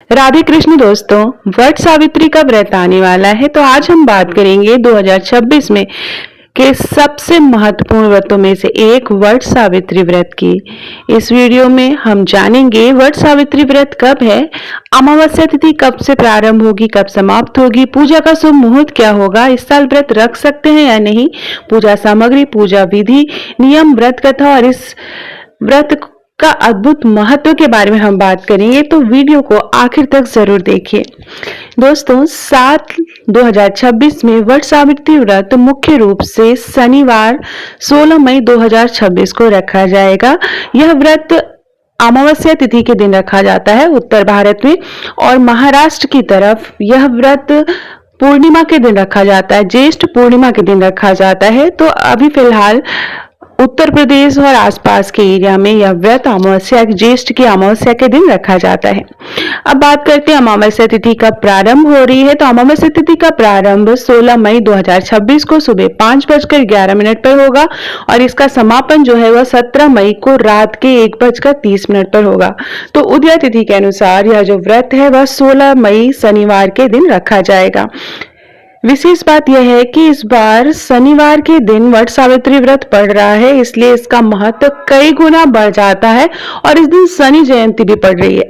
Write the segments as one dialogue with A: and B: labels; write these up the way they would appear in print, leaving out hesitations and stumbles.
A: राधे कृष्ण दोस्तों, वट सावित्री का व्रत आने वाला है। तो आज हम बात करेंगे 2026 में के सबसे महत्वपूर्ण व्रतों में से एक वट सावित्री व्रत की। इस वीडियो में हम जानेंगे वट सावित्री व्रत कब है, अमावस्या तिथि कब से प्रारंभ होगी, कब समाप्त होगी, पूजा का शुभ मुहूर्त क्या होगा, इस साल व्रत रख सकते हैं या नहीं, पूजा सामग्री, पूजा विधि, नियम, व्रत कथा और इस व्रत का अद्भुत महत्व के बारे में हम बात करेंगे। तो वीडियो को आखिर तक जरूर देखिए। दोस्तों, 7/2026 में वट सावित्री व्रत मुख्य रूप से शनिवार 16 मई 2026 को रखा जाएगा। यह व्रत अमावस्या तिथि के दिन रखा जाता है उत्तर भारत में, और महाराष्ट्र की तरफ यह व्रत पूर्णिमा के दिन रखा जाता है, ज्येष्ठ पूर्णिमा के दिन रखा जाता है। तो अभी फिलहाल उत्तर प्रदेश और आसपास के एरिया में यह व्रत अमावस्या, ज्येष्ठ की अमावस्या के दिन रखा जाता है। अब बात करते हैं अमावस्या तिथि कब प्रारंभ हो रही है। तो अमावस्या तिथि का प्रारंभ 16 मई 2026 को सुबह 5:11 पर होगा और इसका समापन जो है वह 17 मई को रात के 1:30 पर होगा। तो उदय तिथि के अनुसार यह जो व्रत है वह 16 मई शनिवार के दिन रखा जाएगा। विशेष बात यह है कि इस बार शनिवार के दिन वट सावित्री व्रत पड़ रहा है, इसलिए इसका महत्व कई गुना बढ़ जाता है और इस दिन शनि जयंती भी पड़ रही है।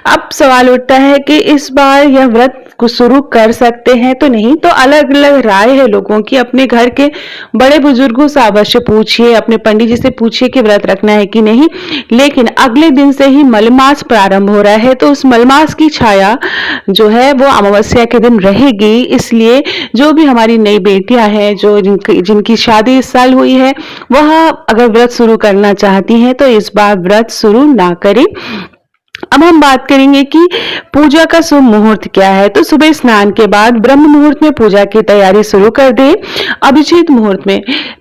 A: अब सवाल उठता है कि इस बार यह व्रत को शुरू कर सकते हैं तो नहीं। तो अलग अलग राय है लोगों की। अपने घर के बड़े बुजुर्गों से अवश्य पूछिए, अपने पंडित जी से पूछिए कि व्रत रखना है कि नहीं। लेकिन अगले दिन से ही मलमास प्रारंभ हो रहा है, तो उस मलमास की छाया जो है वो अमावस्या के दिन रहेगी। इसलिए जो भी हमारी नई बेटियां हैं, जो जिनकी शादी इस साल हुई है, वह अगर व्रत शुरू करना चाहती हैं तो इस बार व्रत शुरू ना करें। अब हम बात करेंगे कि पूजा का शुभ मुहूर्त क्या है। तो स्नान के बाद ब्रह्म मुहूर्त में पूजा की तैयारी शुरू कर दें। अभिजीत मुहूर्त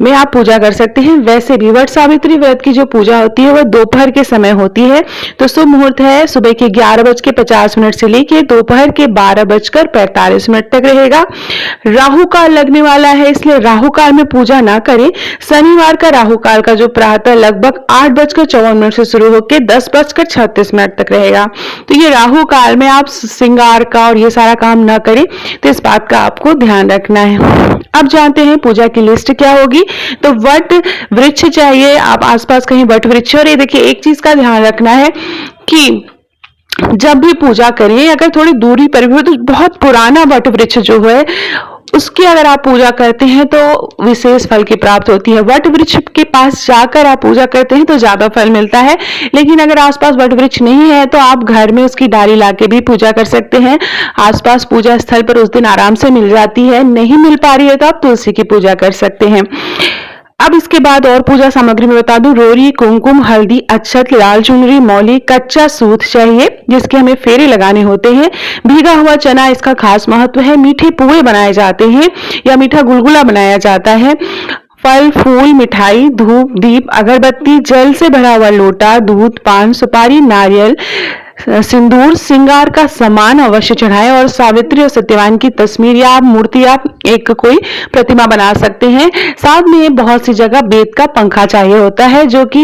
A: में आप पूजा कर सकते हैं। वैसे भी वट सावित्री व्रत की जो पूजा होती है वह दोपहर के समय होती है। तो शुभ मुहूर्त है सुबह के 11:50 से लेकर दोपहर के 12:45 तक रहेगा। राहु काल लगने वाला है, इसलिए राहु काल में पूजा ना करें। शनिवार का राहु काल का जो प्रातः लगभग 8:54 से शुरू होकर 10:36 तक रहेगा। तो ये राहु काल में आप श्रृंगार का और ये सारा काम ना करें, तो इस बात का आपको ध्यान रखना है। अब जानते हैं पूजा की लिस्ट क्या होगी। तो वट वृक्ष चाहिए, आप आसपास कहीं वट वृक्ष। और ये देखिए, एक चीज का ध्यान रखना है कि जब भी पूजा करें, अगर थोड़ी दूरी पर भी हो तो बहुत पुराना वट वृक्ष जो है उसकी अगर आप पूजा करते हैं तो विशेष फल की प्राप्त होती है। वट वृक्ष के पास जाकर आप पूजा करते हैं तो ज्यादा फल मिलता है। लेकिन अगर आसपास वट वृक्ष नहीं है तो आप घर में उसकी डाली लाके भी पूजा कर सकते हैं। आसपास पूजा स्थल पर उस दिन आराम से मिल जाती है। नहीं मिल पा रही है तो आप तुलसी की पूजा कर सकते हैं। अब इसके बाद और पूजा सामग्री में बता दूं, रोरी, कुमकुम, हल्दी, अक्षत, लाल चुनरी, मौली, कच्चा सूत चाहिए जिसके हमें फेरे लगाने होते हैं। भीगा हुआ चना, इसका खास महत्व है। मीठे पुए बनाए जाते हैं या मीठा गुलगुला बनाया जाता है। फल, फूल, मिठाई, धूप, दीप, अगरबत्ती, जल से भरा हुआ लोटा, दूध, पान, सुपारी, नारियल, सिंदूर, श्रृंगार का सामान अवश्य चढ़ाएं और सावित्री और सत्यवान की तस्वीर या आप मूर्ति, आप एक कोई प्रतिमा बना सकते हैं। साथ में बहुत सी जगह बेत का पंखा चाहिए होता है, जो कि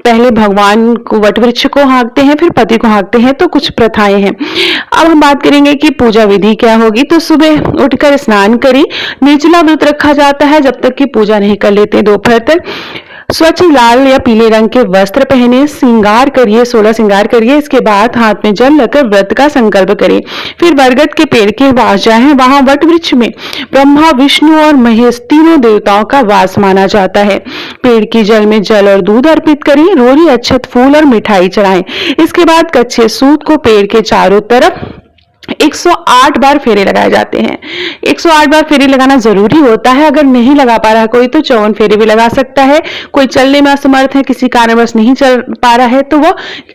A: पहले भगवान को, वट वृक्ष को हाँकते हैं, फिर पति को हाँकते हैं। तो कुछ प्रथाएं हैं। अब हम बात करेंगे कि पूजा विधि क्या होगी। तो सुबह उठकर स्नान करें। निर्जला व्रत रखा जाता है जब तक कि पूजा नहीं कर लेते दोपहर तक। स्वच्छ लाल या पीले रंग के वस्त्र पहने, श्रृंगार करिए, 16 श्रृंगार करिए। इसके बाद हाथ में जल लेकर व्रत का संकल्प करें। फिर बरगद के पेड़ के पास जाएं। वहां वट वृक्ष में ब्रह्मा, विष्णु और महेश तीनों देवताओं का वास माना जाता है। पेड़ की जल में जल और दूध अर्पित करें। रोरी, अक्षत, फूल और मिठाई चढ़ाएं। इसके बाद कच्चे सूत को पेड़ के चारों तरफ 108 बार फेरे लगाए जाते हैं। 108 बार फेरे लगाना जरूरी होता है। अगर नहीं लगा पा रहा कोई तो 54 फेरे भी लगा सकता है। कोई चलने में असमर्थ है, किसी कारणवश नहीं चल पा रहा है, तो वो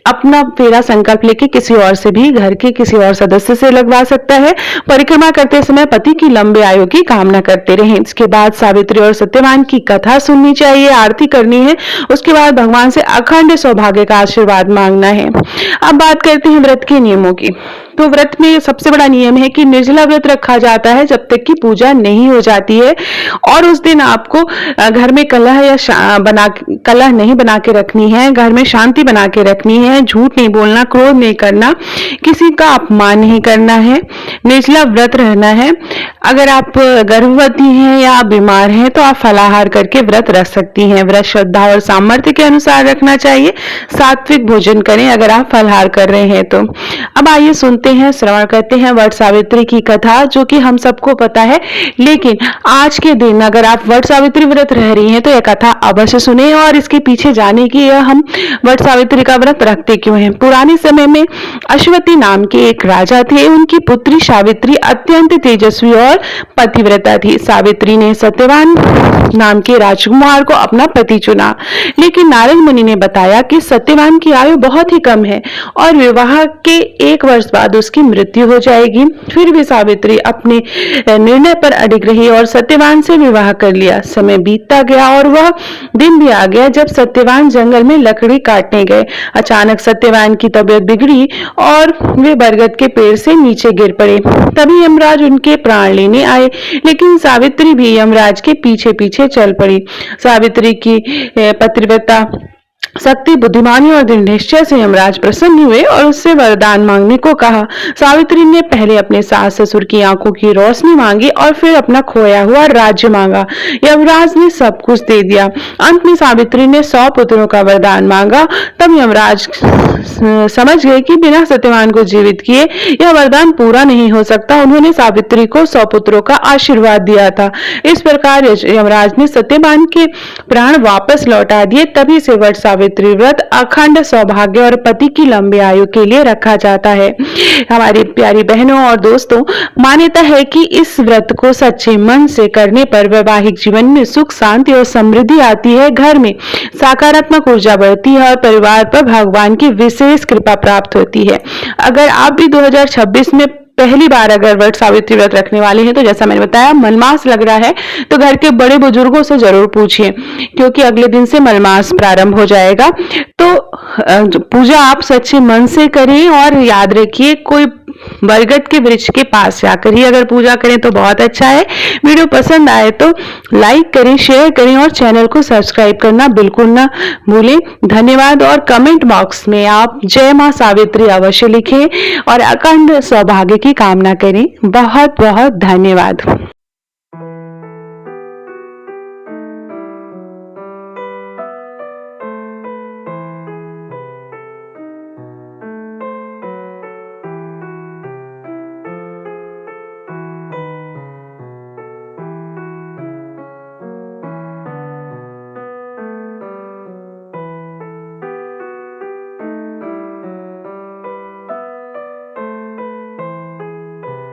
A: अपना फेरा संकल्प लेके किसी और से भी, घर के किसी और सदस्य से लगवा सकता है। परिक्रमा करते समय पति की लंबी आयु की कामना करते रहें। इसके बाद सावित्री और सत्यवान की कथा सुननी चाहिए, आरती करनी है। उसके बाद भगवान से अखंड सौभाग्य का आशीर्वाद मांगना है। अब बात करते हैं व्रत के नियमों की। तो व्रत में सबसे बड़ा नियम है कि निर्जला व्रत रखा जाता है जब तक कि पूजा नहीं हो जाती है, और उस दिन आपको घर में कलह कलह नहीं बना के रखनी है, घर में शांति बना के रखनी है, झूठ नहीं बोलना, क्रोध नहीं करना, किसी का अपमान नहीं करना है, निर्जला व्रत रहना है। अगर आप गर्भवती हैं या बीमार हैं तो आप फलाहार करके व्रत रख सकती हैं। व्रत श्रद्धा और सामर्थ्य के अनुसार रखना चाहिए। सात्विक भोजन करें अगर आप फलाहार कर रहे हैं तो। अब आइए सुनते हैं, श्रवण करते हैं वट सावित्री की कथा, जो कि हम सबको पता है, लेकिन आज के दिन अगर आप वट सावित्री व्रत रह रही हैं तो यह कथा अवश्य सुने और इसके पीछे जाने की हम वट सावित्री का व्रत रखते क्यों हैं। पुराने समय में अश्वती नाम के एक राजा थे। उनकी पुत्री सावित्री अत्यंत तेजस्वी और पतिव्रता थी। सावित्री ने सत्यवान नाम के राजकुमार को अपना पति चुना, लेकिन नारद मुनि ने बताया कि सत्यवान की आयु बहुत ही कम है और विवाह के 1 वर्ष बाद उसकी मृत्यु हो जाएगी। फिर भी सावित्री अपने निर्णय पर अडिग रही और सत्यवान से विवाह कर लिया। समय बीतता गया और वह दिन भी आ गया जब सत्यवान जंगल में लकड़ी काटने गए। अचानक सत्यवान की तबीयत बिगड़ी और वे बरगद के पेड़ से नीचे गिर पड़े। तभी यमराज उनके प्राण लेने आए, लेकिन सावित्री भी यमराज के पीछे पीछे चल पड़ी। सावित्री की पतिव्रता शक्ति, बुद्धिमानी और दृढ़ निश्चय से यमराज प्रसन्न हुए और उससे वरदान मांगने को कहा। सावित्री ने पहले अपने सास ससुर की आंखों की रोशनी मांगी और फिर अपना खोया हुआ राज्य मांगा। यमराज ने सब कुछ दे दिया। अंत में सावित्री ने 100 पुत्रों का वरदान मांगा। तब यमराज समझ गए कि बिना सत्यवान को जीवित किए यह वरदान पूरा नहीं हो सकता। उन्होंने सावित्री को 100 पुत्रों का आशीर्वाद दिया था। इस प्रकार यमराज ने सत्यवान के प्राण वापस लौटा दिए। तभी से वट सावित्री व्रत अखंड सौभाग्य और पति की लंबी आयु के लिए रखा जाता है। हमारी प्यारी बहनों और दोस्तों, मान्यता है कि इस व्रत को सच्चे मन से करने पर वैवाहिक जीवन में सुख, शांति और समृद्धि आती है। घर में सकारात्मक ऊर्जा बढ़ती है और परिवार पर भगवान की विशेष कृपा प्राप्त होती है। अगर आप भी 2026 में पहली बार अगर वट सावित्री व्रत रखने वाले हैं तो जैसा मैंने बताया मलमास लग रहा है तो घर के बड़े बुजुर्गों से जरूर पूछिए, क्योंकि अगले दिन से मलमास प्रारंभ हो जाएगा। तो पूजा आप सच्चे मन से करें और याद रखिए कोई बरगद के वृक्ष के पास जाकर ही अगर पूजा करें तो बहुत अच्छा है। वीडियो पसंद आए तो लाइक करें, शेयर करें और चैनल को सब्सक्राइब करना बिल्कुल ना भूलें। धन्यवाद। और कमेंट बॉक्स में आप जय मां सावित्री अवश्य लिखें और अखंड सौभाग्य की कामना करें। बहुत बहुत धन्यवाद।